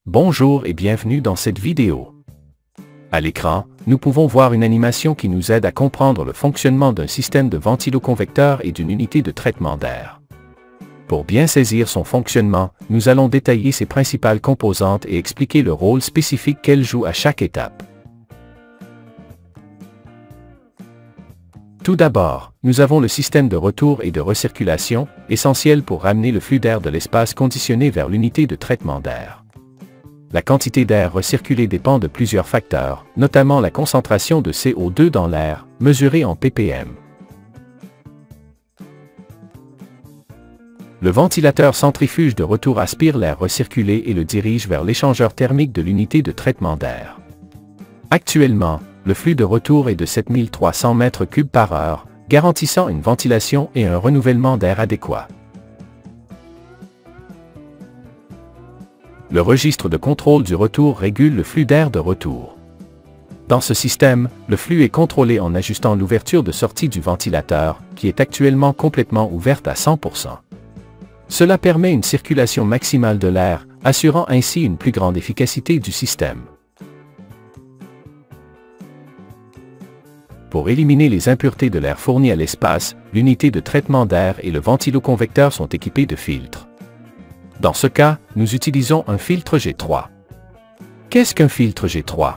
Bonjour et bienvenue dans cette vidéo. À l'écran, nous pouvons voir une animation qui nous aide à comprendre le fonctionnement d'un système de ventiloconvecteur et d'une unité de traitement d'air. Pour bien saisir son fonctionnement, nous allons détailler ses principales composantes et expliquer le rôle spécifique qu'elles jouent à chaque étape. Tout d'abord, nous avons le système de retour et de recirculation, essentiel pour ramener le flux d'air de l'espace conditionné vers l'unité de traitement d'air. La quantité d'air recirculé dépend de plusieurs facteurs, notamment la concentration de CO2 dans l'air, mesurée en ppm. Le ventilateur centrifuge de retour aspire l'air recirculé et le dirige vers l'échangeur thermique de l'unité de traitement d'air. Actuellement, le flux de retour est de 7300 m3 par heure, garantissant une ventilation et un renouvellement d'air adéquat. Le registre de contrôle du retour régule le flux d'air de retour. Dans ce système, le flux est contrôlé en ajustant l'ouverture de sortie du ventilateur, qui est actuellement complètement ouverte à 100%. Cela permet une circulation maximale de l'air, assurant ainsi une plus grande efficacité du système. Pour éliminer les impuretés de l'air fourni à l'espace, l'unité de traitement d'air et le ventiloconvecteur sont équipés de filtres. Dans ce cas, nous utilisons un filtre G3. Qu'est-ce qu'un filtre G3?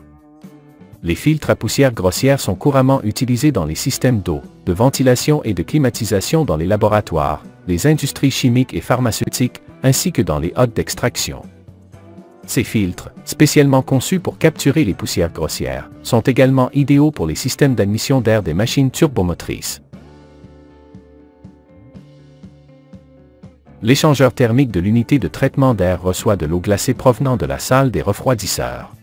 Les filtres à poussière grossière sont couramment utilisés dans les systèmes d'eau, de ventilation et de climatisation dans les laboratoires, les industries chimiques et pharmaceutiques, ainsi que dans les hôtes d'extraction. Ces filtres, spécialement conçus pour capturer les poussières grossières, sont également idéaux pour les systèmes d'admission d'air des machines turbomotrices. L'échangeur thermique de l'unité de traitement d'air reçoit de l'eau glacée provenant de la salle des refroidisseurs.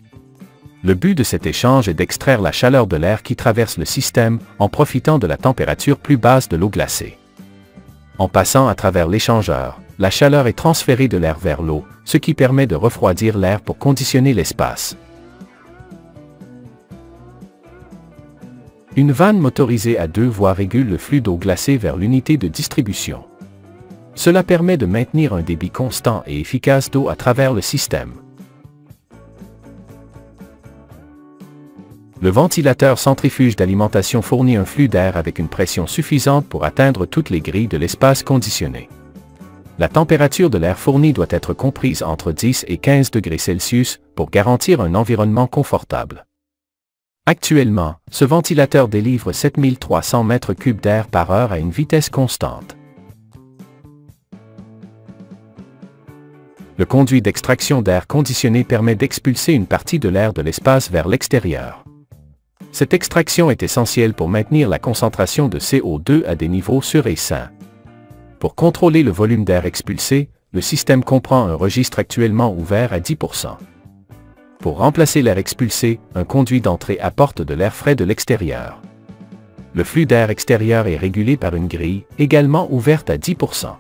Le but de cet échange est d'extraire la chaleur de l'air qui traverse le système en profitant de la température plus basse de l'eau glacée. En passant à travers l'échangeur, la chaleur est transférée de l'air vers l'eau, ce qui permet de refroidir l'air pour conditionner l'espace. Une vanne motorisée à 2 voies régule le flux d'eau glacée vers l'unité de distribution. Cela permet de maintenir un débit constant et efficace d'eau à travers le système. Le ventilateur centrifuge d'alimentation fournit un flux d'air avec une pression suffisante pour atteindre toutes les grilles de l'espace conditionné. La température de l'air fourni doit être comprise entre 10 et 15 degrés Celsius pour garantir un environnement confortable. Actuellement, ce ventilateur délivre 7300 m3 d'air par heure à une vitesse constante. Le conduit d'extraction d'air conditionné permet d'expulser une partie de l'air de l'espace vers l'extérieur. Cette extraction est essentielle pour maintenir la concentration de CO2 à des niveaux sûrs et sains. Pour contrôler le volume d'air expulsé, le système comprend un registre actuellement ouvert à 10%. Pour remplacer l'air expulsé, un conduit d'entrée apporte de l'air frais de l'extérieur. Le flux d'air extérieur est régulé par une grille, également ouverte à 10%.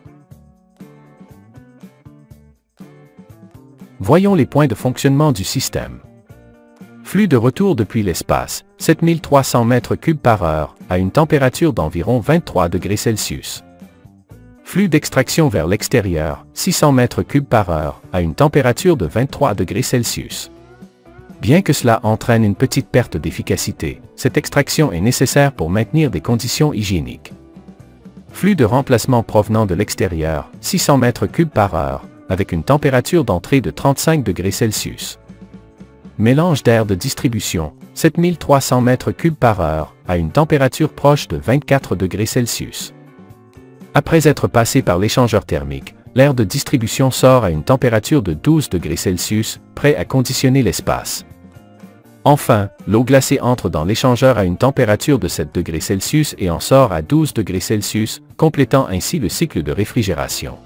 Voyons les points de fonctionnement du système. Flux de retour depuis l'espace, 7300 m3 par heure, à une température d'environ 23 degrés Celsius. Flux d'extraction vers l'extérieur, 600 m3 par heure, à une température de 23 degrés Celsius. Bien que cela entraîne une petite perte d'efficacité, cette extraction est nécessaire pour maintenir des conditions hygiéniques. Flux de remplacement provenant de l'extérieur, 600 m3 par heure, avec une température d'entrée de 35 degrés Celsius. Mélange d'air de distribution, 7300 m3 par heure, à une température proche de 24 degrés Celsius. Après être passé par l'échangeur thermique, l'air de distribution sort à une température de 12 degrés Celsius, prêt à conditionner l'espace. Enfin, l'eau glacée entre dans l'échangeur à une température de 7 degrés Celsius et en sort à 12 degrés Celsius, complétant ainsi le cycle de réfrigération.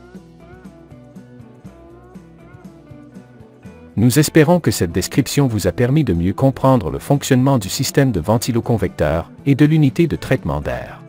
Nous espérons que cette description vous a permis de mieux comprendre le fonctionnement du système de ventiloconvecteur et de l'unité de traitement d'air.